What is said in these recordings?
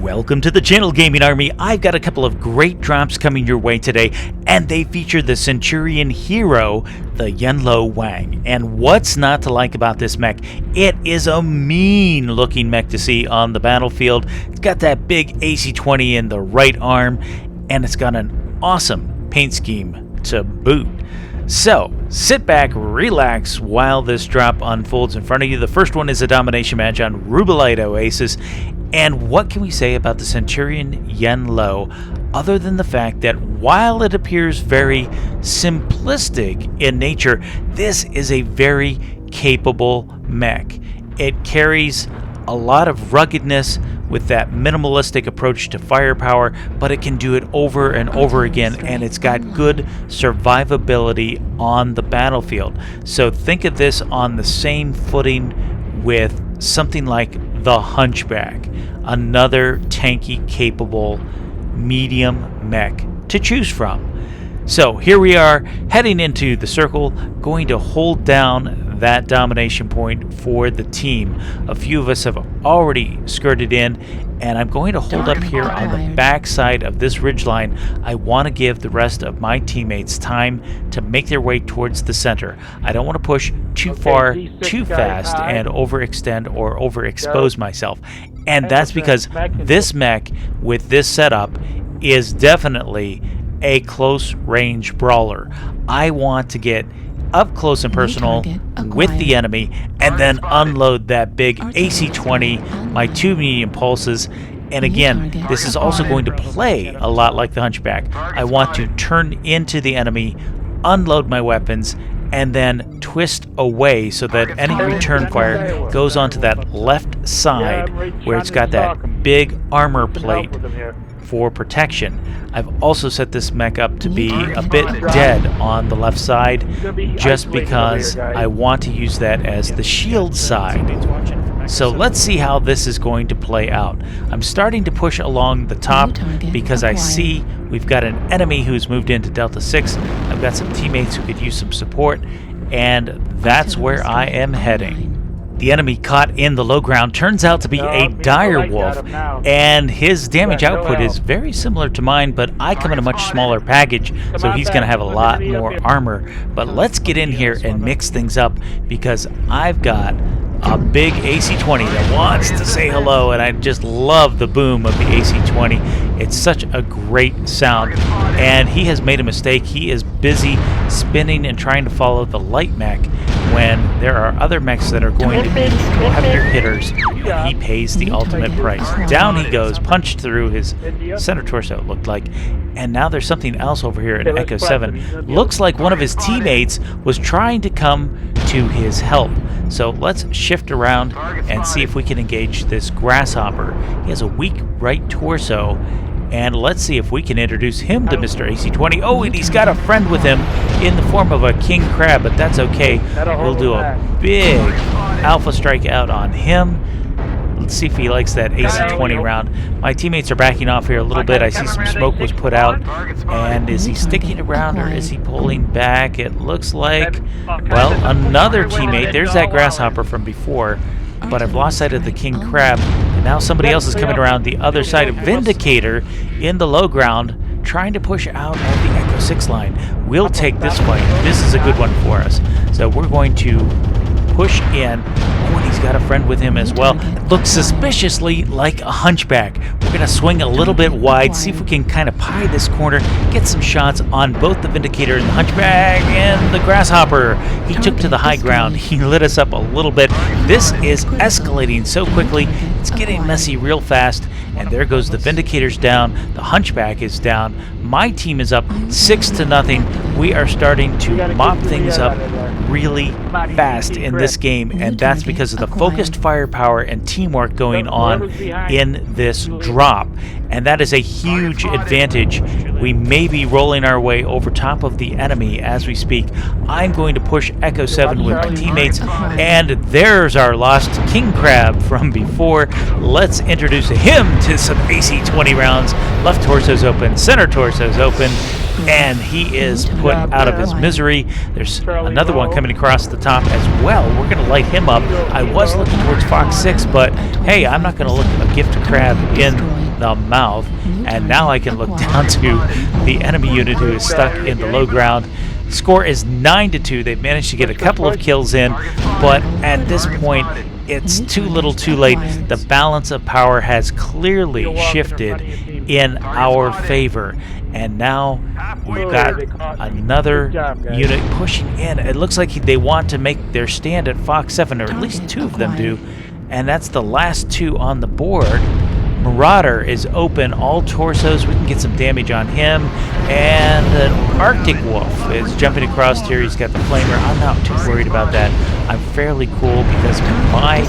Welcome to the channel, Gaming Army. I've got a couple of great drops coming your way today, and they feature the Centurion hero, the Wang. And what's not to like about this mech? It is a mean-looking mech to see on the battlefield. It's got that big AC-20 in the right arm, and it's got an awesome paint scheme to boot. So, sit back, relax while this drop unfolds in front of you. The first one is a domination match on Rubelite Oasis. And what can we say about the Centurion Yen-Lo other than the fact that while it appears very simplistic in nature, this is a very capable mech. It carries a lot of ruggedness with that minimalistic approach to firepower, but it can do it over and over again, and it's got good survivability on the battlefield. So think of this on the same footing with something like the Hunchback, another tanky, capable, medium mech to choose from. So here we are, heading into the circle, going to hold down that domination point for the team. A few of us have already skirted in, and I'm going to hold up here on the back side of this ridgeline. I want to give the rest of my teammates time to make their way towards the center. I don't want to push too far, too fast, and overextend or overexpose myself. And that's because this mech with this setup is definitely a close-range brawler. I want to get up close and personal with the enemy and then unload that big AC-20, my 2 medium pulses. And again, this is also going to play a lot like the Hunchback. I want to turn into the enemy, unload my weapons, and then twist away so that any return fire goes onto that left side where it's got that big armor plate for protection. I've also set this mech up to be a bit dead on the left side just because I want to use that as the shield side. So let's see how this is going to play out. I'm starting to push along the top because I see we've got an enemy who's moved into Delta 6. I've got some teammates who could use some support, and that's where I am heading. The enemy caught in the low ground turns out to be a dire wolf, and his damage output is very similar to mine, but I come in a much smaller package, so he's going to have a lot more armor. But let's get in here and mix things up because I've got a big AC-20 that wants to say hello, and I just love the boom of the AC-20. It's such a great sound, and he has made a mistake. He is busy spinning and trying to follow the light mech when there are other mechs that are going to be heavier hitters, and he pays the ultimate price. Down he goes, punched through his center torso, it looked like, and now there's something else over here in Echo 7. Looks like one of his teammates was trying to come to his help. So let's shift around and see if we can engage this grasshopper. He has a weak right torso, and let's see if we can introduce him to Mr. AC-20. Oh, and he's got a friend with him in the form of a king crab, but that's okay. We'll do a big alpha strike out on him. Let's see if he likes that AC-20 round. My teammates are backing off here a little bit. I see some smoke was put out. And is he sticking around or is he pulling back? It looks like, well, another teammate. There's that grasshopper from before. But I've lost sight of the king crab. And now somebody else is coming around the other side of Vindicator in the low ground, trying to push out of the Echo 6 line. We'll take this fight. This is a good one for us. So we're going to push in. Oh, and he's got a friend with him as well. It looks suspiciously like a Hunchback. We're going to swing a little bit wide, see if we can kind of pie this corner, get some shots on both the Vindicator and the Hunchback and the Grasshopper. He took to the high ground. He lit us up a little bit. This is escalating so quickly. It's getting messy real fast. And there goes the Vindicator's down. The Hunchback is down. My team is up 6-0. We are starting to mop things up really fast in this game, and that's because of the focused firepower and teamwork going on in this drop. And that is a huge advantage. We may be rolling our way over top of the enemy as we speak. I'm going to push Echo 7 with my teammates, and there's our lost king crab from before. Let's introduce him to some AC-20 rounds. Left torso's open, center torso's open, and he is put out of his misery. There's another one coming across the top as well. We're going to light him up. I was looking towards Fox 6, but hey, I'm not going to look a gift crab in the mouth. And now I can look down to the enemy unit who is stuck in the low ground. Score is 9-2. They've managed to get a couple of kills in, but at this point, it's too little too late. The balance of power has clearly shifted in our favor. And now we've got another unit pushing in. It looks like they want to make their stand at Fox 7, or at least two of them do. And that's the last two on the board. Marauder is open, all torsos. We can get some damage on him. And an Arctic Wolf is jumping across here. He's got the flamer. I'm not too worried about that. I'm fairly cool because my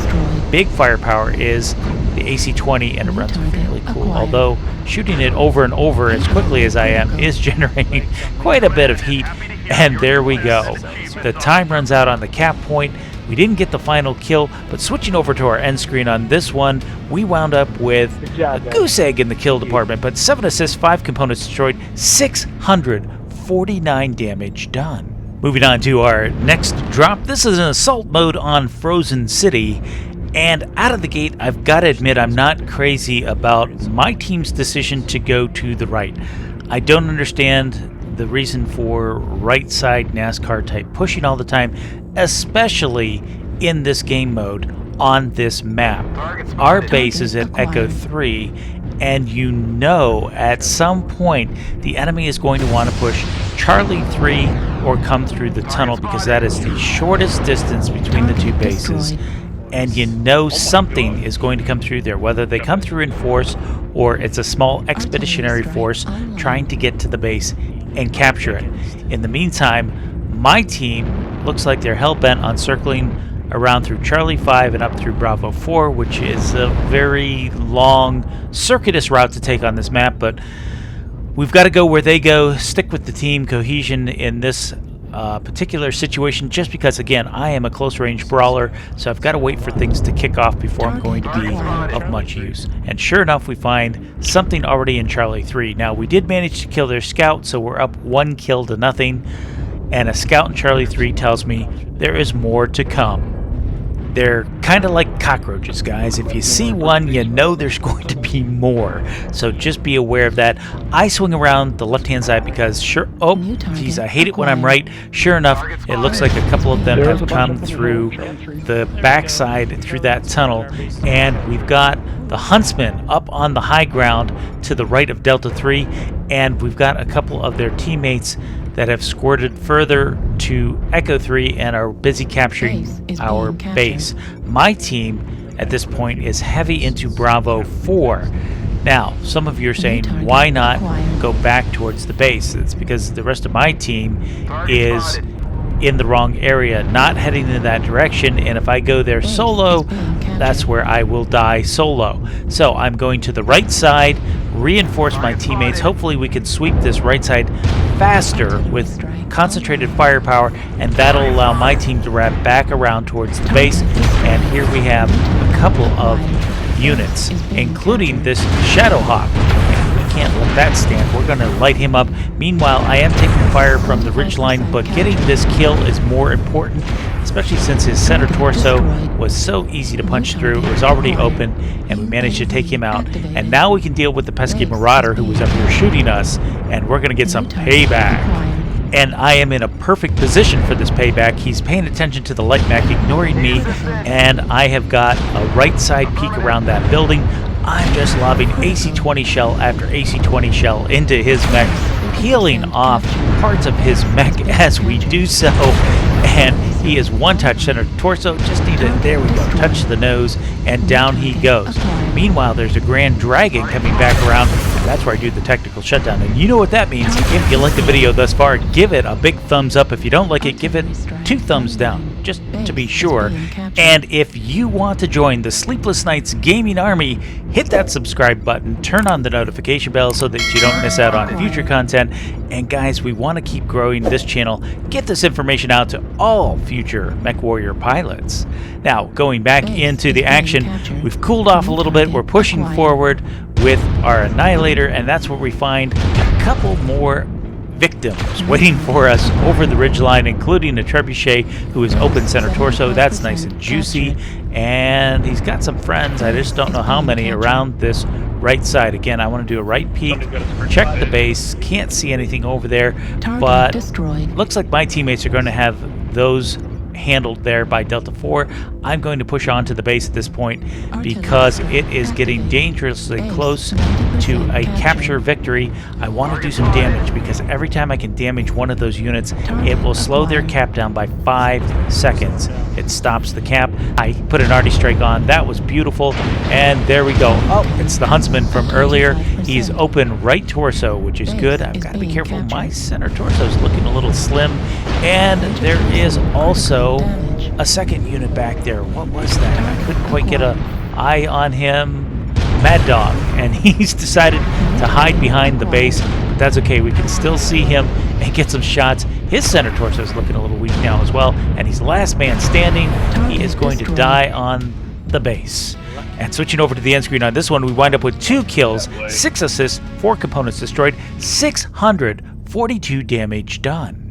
big firepower is the AC-20, and it runs fairly cool. Although shooting it over and over as quickly as I am is generating quite a bit of heat. And there we go. The time runs out on the cap point. We didn't get the final kill, but switching over to our end screen on this one, we wound up with a goose egg in the kill department, but 7 assists, 5 components destroyed, 649 damage done. Moving on to our next drop. This is an assault mode on Frozen City, and out of the gate, I've got to admit I'm not crazy about my team's decision to go to the right. I don't understand the reason for right side NASCAR type pushing all the time, especially in this game mode on this map. Our base is at Echo 3, and you know at some point the enemy is going to want to push Charlie 3 or come through the tunnel, because that is the shortest distance between the two bases. And you know something is going to come through there, whether they come through in force or it's a small expeditionary force trying to get to the base and capture it. In the meantime, my team looks like they're hell-bent on circling around through Charlie 5 and up through Bravo 4, which is a very long, circuitous route to take on this map, but we've got to go where they go, stick with the team cohesion in this particular situation, just because, again, I am a close-range brawler, so I've got to wait for things to kick off before I'm going to be of much use. And sure enough, we find something already in Charlie 3. Now, we did manage to kill their scout, so we're up 1 kill to nothing, and a scout in Charlie 3 tells me there is more to come. They're kind of like cockroaches, guys. If you see one, you know there's going to be more. So just be aware of that. I swing around the left-hand side because oh, geez, I hate it when I'm right. Sure enough, it looks like a couple of them have come through the backside through that tunnel. And we've got the Huntsman up on the high ground to the right of Delta 3. And we've got a couple of their teammates that have squirted further to Echo 3 and are busy capturing our base. My team at this point is heavy into Bravo 4. Now, some of you are saying, why not go back towards the base? It's because the rest of my team is in the wrong area, not heading in that direction, and if I go there solo, that's where I will die solo. So I'm going to the right side, reinforce my teammates. Hopefully we can sweep this right side faster with concentrated firepower, and that'll allow my team to wrap back around towards the base. And here we have a couple of units, including this Shadowhawk. Can't let that stand. We're going to light him up. Meanwhile, I am taking fire from the ridgeline, but getting this kill is more important, especially since his center torso was so easy to punch through. It was already open, and we managed to take him out. And now we can deal with the pesky Marauder who was up here shooting us, and we're going to get some payback. And I am in a perfect position for this payback. He's paying attention to the light mech, ignoring me, and I have got a right side peek around that building. I'm just lobbing AC-20 shell after AC-20 shell into his mech, peeling off parts of his mech as we do so, and he is one-touch center torso. Just need to, there we go, touch the nose, and down he goes. Meanwhile, there's a Grand Dragon coming back around, and that's where I do the technical shutdown. And you know what that means. If you like the video thus far, give it a big thumbs up. If you don't like it, give it 2 thumbs down, just to be sure. And if you want to join the Sleepless Nights Gaming Army, hit that subscribe button, turn on the notification bell so that you don't miss out on future content. And guys, we want to keep growing this channel, get this information out to all future MechWarrior pilots. Now, going back into the action, we've cooled off a little bit. We're pushing forward with our Annihilator, and that's where we find a couple more victims waiting for us over the ridgeline, including a trebuchet who is open center torso. That's nice and juicy. And he's got some friends, I just don't know how many, around this right side. Again, I want to do a right peek, check the base, can't see anything over there, but looks like my teammates are going to have those handled there by Delta 4. I'm going to push on to the base at this point because it is getting dangerously close to a capture victory. I want to do some damage because every time I can damage one of those units, it will slow their cap down by 5 seconds. It stops the cap. I put an arty strike on. That was beautiful. And there we go. Oh, it's the Huntsman from earlier. He's open right torso, which is good. I've got to be careful. My center torso is looking a little slim. And there is also a second unit back there. What was that? I couldn't quite get an eye on him. Mad Dog, and he's decided to hide behind the base, but that's okay. We can still see him and get some shots. His center torso is looking a little weak now as well, and he's last man standing. He is going to die on the base. And switching over to the end screen on this one, we wind up with 2 kills, 6 assists, 4 components destroyed, 642 damage done.